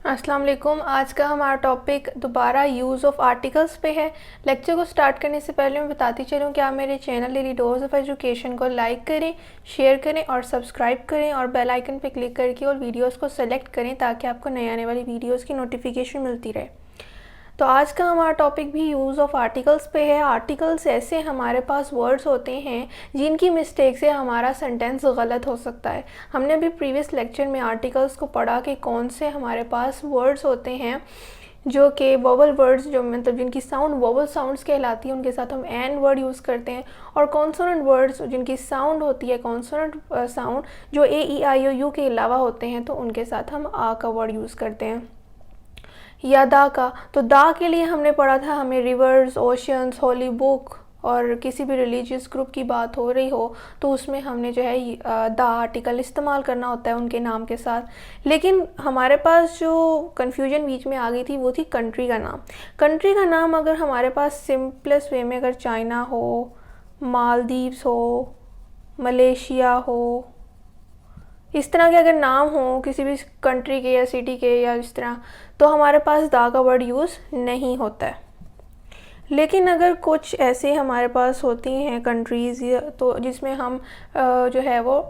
अस्सलाम वालेकुम। आज का हमारा टॉपिक दोबारा यूज़ ऑफ़ आर्टिकल्स पे है। लेक्चर को स्टार्ट करने से पहले मैं बताती चलूँ कि आप मेरे channel daily dose of education को लाइक करें, शेयर करें और सब्सक्राइब करें और बेल आइकन पे क्लिक करके और वीडियोस को सेलेक्ट करें ताकि आपको नए आने वाली वीडियोस की नोटिफिकेशन मिलती रहे। तो आज का हमारा टॉपिक भी यूज़ ऑफ़ आर्टिकल्स पे है। आर्टिकल्स ऐसे हमारे पास वर्ड्स होते हैं जिनकी मिस्टेक से हमारा सेंटेंस गलत हो सकता है। हमने अभी प्रीवियस लेक्चर में आर्टिकल्स को पढ़ा कि कौन से हमारे पास वर्ड्स होते हैं जो कि वोवल वर्ड्स, जो मतलब जिनकी साउंड वोवल साउंड्स कहलाती है, उनके साथ हम एन वर्ड यूज़ करते हैं। और कॉन्सोनेंट वर्ड्स जिनकी साउंड होती है कॉन्सोनेंट साउंड, जो ए ई आई ओ यू के अलावा होते हैं, तो उनके साथ हम आ का वर्ड यूज़ करते हैं। या दा का, तो दा के लिए हमने पढ़ा था हमें रिवर्स, ओशंस, होली बुक और किसी भी रिलीजियस ग्रुप की बात हो रही हो तो उसमें हमने जो है दा आर्टिकल इस्तेमाल करना होता है उनके नाम के साथ। लेकिन हमारे पास जो कन्फ्यूजन बीच में आ गई थी वो थी कंट्री का नाम। कंट्री का नाम अगर हमारे पास सिंपलेस्ट वे में अगर चाइना हो, मालदीव्स हो, मलेशिया हो, इस तरह के अगर नाम हो किसी भी कंट्री के या सिटी के या इस तरह, तो हमारे पास दा का वर्ड यूज़ नहीं होता है। लेकिन अगर कुछ ऐसे हमारे पास होती हैं कंट्रीज़ तो जिसमें हम जो है वो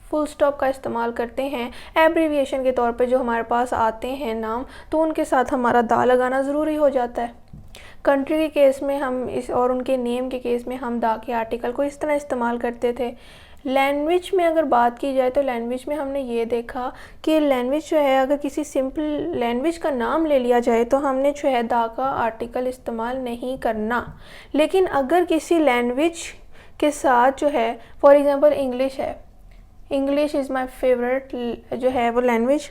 फुल स्टॉप का इस्तेमाल करते हैं एब्रीविएशन के तौर पे, जो हमारे पास आते हैं नाम, तो उनके साथ हमारा दा लगाना ज़रूरी हो जाता है। कंट्री के केस में हम इस और उनके नेम के केस में हम दा के आर्टिकल को इस तरह इस्तेमाल करते थे। लैंग्वेज में अगर बात की जाए तो लैंग्वेज में हमने ये देखा कि लैंग्वेज जो है, अगर किसी सिंपल लैंग्वेज का नाम ले लिया जाए तो हमने जो है दा का आर्टिकल इस्तेमाल नहीं करना। लेकिन अगर किसी लैंग्वेज के साथ जो है, फॉर एग्ज़ाम्पल इंग्लिश है, इंग्लिश इज़ माई फेवरेट जो है वो लैंग्वेज,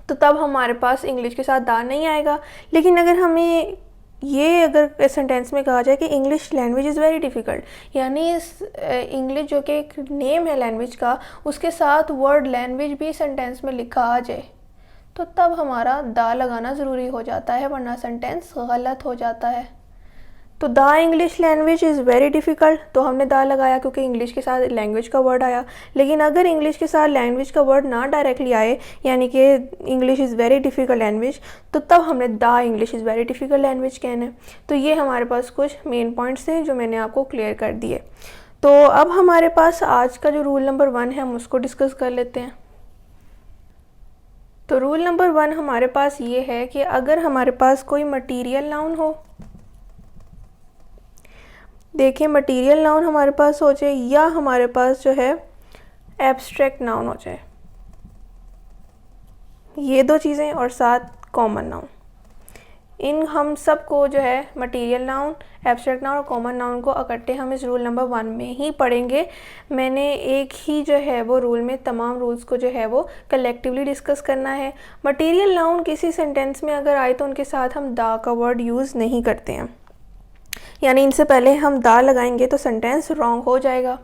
तो तब हमारे पास इंग्लिश के साथ दा नहीं आएगा। लेकिन अगर हमें ये अगर सेंटेंस में कहा जाए कि English language is very difficult, यानी इस इंग्लिश जो कि एक नेम है लैंग्वेज का, उसके साथ वर्ड लैंग्वेज भी सेंटेंस में लिखा आ जाए, तो तब हमारा दा लगाना ज़रूरी हो जाता है, वरना सेंटेंस गलत हो जाता है। तो दा English language is very difficult, तो हमने दा लगाया क्योंकि इंग्लिश के साथ लैंग्वेज का वर्ड आया। लेकिन अगर इंग्लिश के साथ लैंग्वेज का वर्ड ना डायरेक्टली आए, यानी कि English is very difficult language, तो तब हमने दा English is very difficult language कहना है। तो ये हमारे पास कुछ मेन पॉइंट्स हैं जो मैंने आपको क्लियर कर दिए। तो अब हमारे पास आज का जो रूल नंबर 1 है हम उसको डिस्कस कर लेते हैं। तो रूल नंबर 1 हमारे पास ये है कि अगर हमारे पास कोई मटीरियल नाउन हो, देखिए मटीरियल नाउन हमारे पास हो जाए या हमारे पास जो है एब्स्ट्रैक्ट नाउन हो जाए, ये दो चीज़ें, और साथ कॉमन नाउन, इन हम सब को जो है मटीरियल नाउन, एब्स्ट्रैक्ट नाउन और कॉमन नाउन को इकट्ठे हम इस रूल नंबर 1 में ही पढ़ेंगे। मैंने एक ही जो है वो रूल में तमाम रूल्स को जो है वो कलेक्टिवली डिस्कस करना है। मटीरियल नाउन किसी सेंटेंस में अगर आए तो उनके साथ हम दा का वर्ड यूज़ नहीं करते हैं, यानी इनसे पहले हम दा लगाएंगे तो सेंटेंस रॉन्ग हो जाएगा।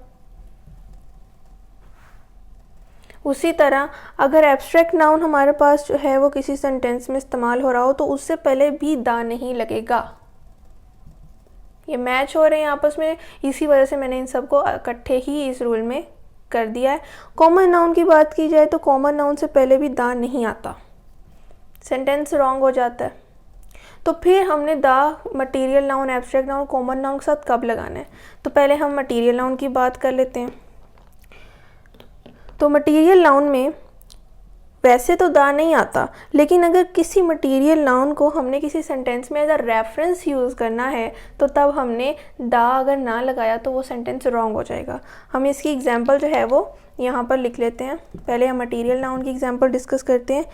उसी तरह अगर एब्स्ट्रैक्ट नाउन हमारे पास जो है वो किसी सेंटेंस में इस्तेमाल हो रहा हो तो उससे पहले भी दा नहीं लगेगा। ये मैच हो रहे हैं आपस में, इसी वजह से मैंने इन सबको इकट्ठे ही इस रूल में कर दिया है। कॉमन नाउन की बात की जाए तो कॉमन नाउन से पहले भी दा नहीं आता, सेंटेंस रॉन्ग हो जाता है। तो फिर हमने दा material noun, abstract noun, common noun के साथ कब लगाना है, तो पहले हम मटीरियल नाउन की बात कर लेते हैं। तो मटीरियल नाउन में वैसे तो दा नहीं आता, लेकिन अगर किसी मटीरियल नाउन को हमने किसी सेंटेंस में एज अ रेफरेंस यूज़ करना है तो तब हमने दा अगर ना लगाया तो वो सेंटेंस रॉन्ग हो जाएगा। हम इसकी एग्जांपल जो है वो यहाँ पर लिख लेते हैं। पहले हम मटीरियल नाउन की एग्जांपल डिस्कस करते हैं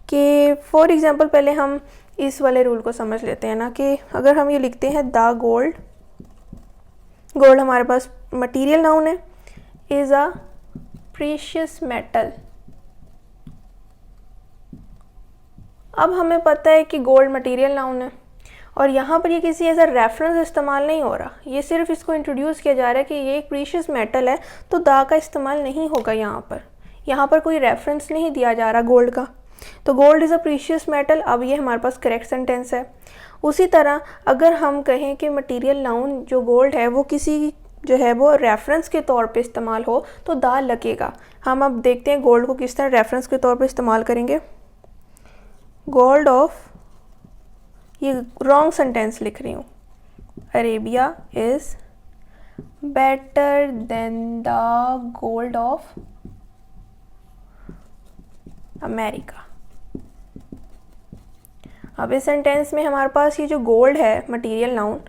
कि फॉर एग्जांपल पहले हम इस वाले रूल को समझ लेते हैं ना, कि अगर हम ये लिखते हैं द गोल्ड, गोल्ड हमारे पास मटीरियल नाउन है, इज़ अ प्रीशियस मेटल। अब हमें पता है कि गोल्ड मटेरियल नाउन है और यहाँ पर ये किसी ऐसा रेफरेंस इस्तेमाल नहीं हो रहा, ये सिर्फ इसको इंट्रोड्यूस किया जा रहा है कि ये एक प्रीशियस मेटल है, तो दा का इस्तेमाल नहीं होगा यहाँ पर कोई रेफरेंस नहीं दिया जा रहा गोल्ड का। तो gold is a precious metal, अब ये हमारे पास करेक्ट सेंटेंस है। उसी तरह अगर हम कहें कि मटेरियल नाउन जो गोल्ड है वो किसी जो है वो रेफरेंस के तौर पे इस्तेमाल हो तो दा लगेगा। हम अब देखते हैं गोल्ड को किस तरह रेफरेंस के तौर पे इस्तेमाल करेंगे। गोल्ड ऑफ, ये रॉन्ग सेंटेंस लिख रही हूँ, Arabia is better than the gold of America. अब इस सेंटेंस में हमारे पास ये जो गोल्ड है मटेरियल नाउन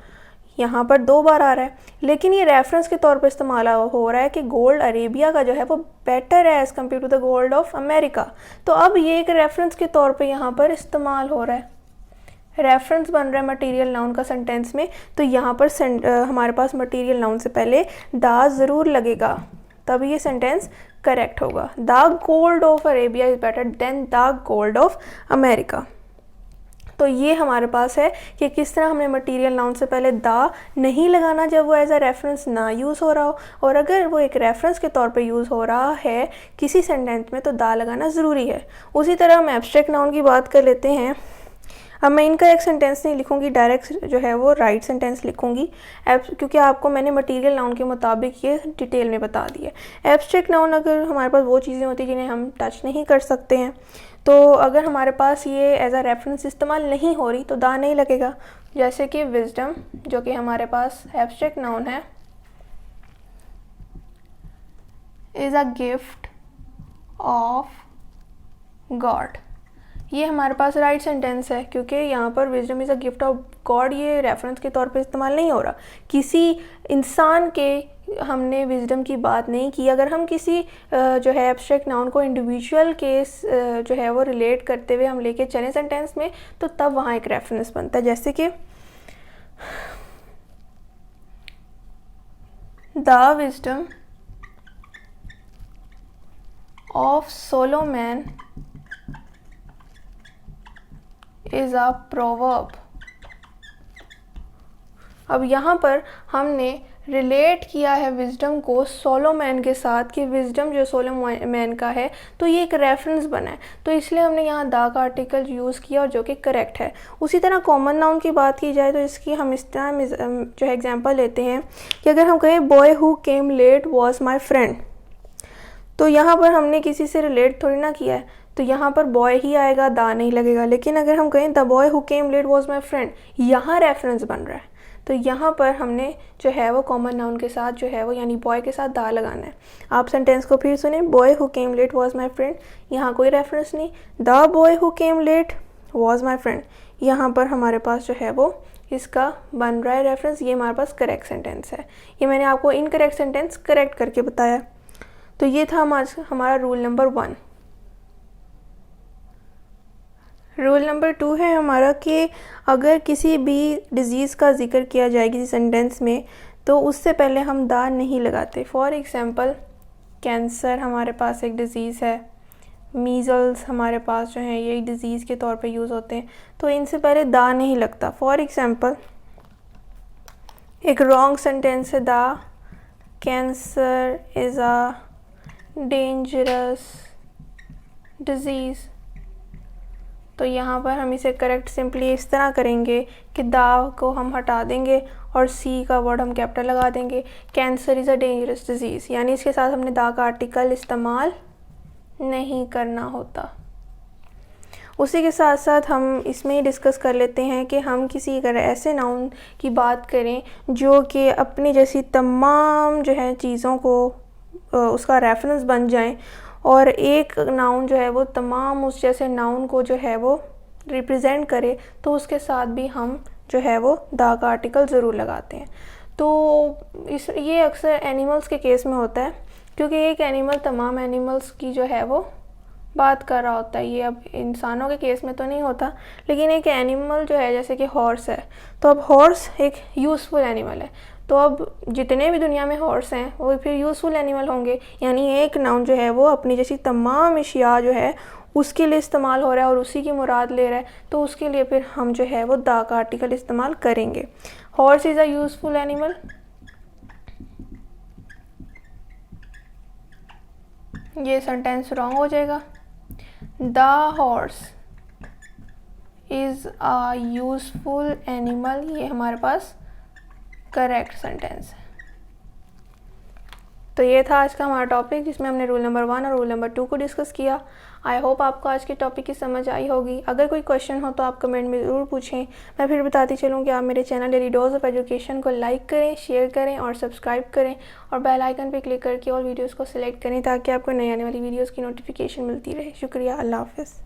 यहाँ पर 2 बार आ रहा है, लेकिन ये रेफरेंस के तौर पर इस्तेमाल हो रहा है कि गोल्ड अरेबिया का जो है वो बेटर है as compared to the gold of America. तो अब ये एक रेफरेंस के तौर पे यहाँ पर इस्तेमाल हो रहा है, रेफरेंस बन रहा है मटेरियल नाउन का सेंटेंस में। तो यहाँ पर हमारे पास मटेरियल नाउन से पहले द ज़रूर लगेगा, तभी ये सेंटेंस करेक्ट होगा। The gold of Arabia is better than the gold of America. तो ये हमारे पास है कि किस तरह हमने मटेरियल नाउन से पहले द नहीं लगाना जब वो एज अ रेफरेंस ना यूज़ हो रहा हो, और अगर वो एक रेफरेंस के तौर पे यूज़ हो रहा है किसी सेंटेंस में तो द लगाना ज़रूरी है। उसी तरह हम एब्स्ट्रैक्ट नाउन की बात कर लेते हैं। अब मैं इनका एक सेंटेंस नहीं लिखूंगी, डायरेक्ट जो है वो राइट सेंटेंस लिखूंगी, क्योंकि आपको मैंने मटेरियल नाउन के मुताबिक ये डिटेल में बता दिया। एब्स्ट्रैक्ट नाउन अगर हमारे पास वो चीज़ें होती हैं जिन्हें हम टच नहीं कर सकते हैं, तो अगर हमारे पास ये एज अ रेफरेंस इस्तेमाल नहीं हो रही तो द नहीं लगेगा। जैसे कि विजडम जो कि हमारे पास एब्स्ट्रैक्ट नाउन है, is a gift of God, ये हमारे पास राइट सेंटेंस है क्योंकि यहाँ पर wisdom is a gift of God ये रेफरेंस के तौर पे इस्तेमाल नहीं हो रहा, किसी इंसान के हमने विजडम की बात नहीं की। अगर हम किसी जो है एब्स्ट्रैक्ट नाउन को इंडिविजुअल केस जो है वो रिलेट करते हुए हम लेके चलें सेंटेंस में, तो तब वहाँ एक रेफरेंस बनता है। जैसे कि the wisdom of Solomon is a proverb. अब यहाँ पर हमने रिलेट किया है विजडम को सोलोमैन के साथ कि विजडम जो सोलोमैन का है, तो ये एक रेफरेंस बना है, तो इसलिए हमने यहाँ द का आर्टिकल यूज़ किया और जो कि करेक्ट है। उसी तरह कॉमन नाउन की बात की जाए तो इसकी हम इस तरह जो है एग्जांपल लेते हैं कि अगर हम कहें boy who came late was my friend, तो यहाँ पर हमने किसी से रिलेट थोड़ी ना किया है, तो यहाँ पर बॉय ही आएगा, द नहीं लगेगा। लेकिन अगर हम कहें the boy who came late was my friend, यहाँ रेफरेंस बन रहा है, तो यहाँ पर हमने जो है वो कॉमन नाउन के साथ जो है वो यानी बॉय के साथ द लगाना है। आप सेंटेंस को फिर सुने, boy who came late was my friend, यहाँ कोई रेफरेंस नहीं, the boy who came late was my friend, यहाँ पर हमारे पास जो है वो इसका बन रहा है रेफरेंस, ये हमारे पास करेक्ट सेंटेंस है। ये मैंने आपको इनकरेक्ट सेंटेंस करेक्ट करके बताया। तो ये था हमारा रूल नंबर 1। रूल नंबर 2 है हमारा कि अगर किसी भी डिज़ीज़ का जिक्र किया जाए किसी सेंटेंस में तो उससे पहले हम द नहीं लगाते। फॉर एग्ज़ाम्पल कैंसर हमारे पास एक डिज़ीज़ है, मीज़ल्स हमारे पास जो है ये डिज़ीज़ के तौर पे यूज़ होते हैं, तो इनसे पहले द नहीं लगता। फॉर एग्ज़ाम्पल एक रॉन्ग सेंटेंस है, the cancer is a dangerous disease, तो यहाँ पर हम इसे करेक्ट सिंपली इस तरह करेंगे कि द को हम हटा देंगे और सी का वर्ड हम कैपिटल लगा देंगे। Cancer is a dangerous disease, यानी इसके साथ हमने द का आर्टिकल इस्तेमाल नहीं करना होता। उसी के साथ साथ हम इसमें ही डिस्कस कर लेते हैं कि हम किसी अगर ऐसे नाउन की बात करें जो कि अपनी जैसी तमाम जो है चीज़ों को उसका रेफरेंस बन जाएं, और एक नाउन जो है वो तमाम उस जैसे नाउन को जो है वो रिप्रेजेंट करे, तो उसके साथ भी हम जो है वो द का आर्टिकल ज़रूर लगाते हैं। तो ये अक्सर एनिमल्स के केस में होता है क्योंकि एक एनिमल तमाम एनिमल्स की जो है वो बात कर रहा होता है। ये अब इंसानों के केस में तो नहीं होता, लेकिन एक एनिमल जो है जैसे कि हॉर्स है, तो अब हॉर्स एक यूज़फुल एनिमल है, तो अब जितने भी दुनिया में हॉर्स हैं वो फिर यूज़फुल एनिमल होंगे, यानी एक नाउन जो है वो अपनी जैसी तमाम अशिया जो है उसके लिए इस्तेमाल हो रहा है और उसी की मुराद ले रहा है, तो उसके लिए फिर हम जो है वो द का आर्टिकल इस्तेमाल करेंगे। Horse is a useful animal, ये सेंटेंस रॉन्ग हो जाएगा। The horse is a useful animal, ये हमारे पास करेक्ट सेंटेंस है। तो ये था आज का हमारा टॉपिक जिसमें हमने रूल नंबर 1 और रूल नंबर 2 को डिस्कस किया। आई होप आपको आज की टॉपिक की समझ आई होगी। अगर कोई क्वेश्चन हो तो आप कमेंट में ज़रूर पूछें। मैं फिर बताती चलूँ कि आप मेरे channel daily dose of education को लाइक करें, शेयर करें और सब्सक्राइब करें और बेल आइकन पर क्लिक करके ऑल वीडियोज़ को सिलेक्ट करें ताकि आपको नई आने वाली वीडियोज़ की नोटिफिकेशन मिलती रहे। शुक्रिया, अल्लाह हाफ़िज़।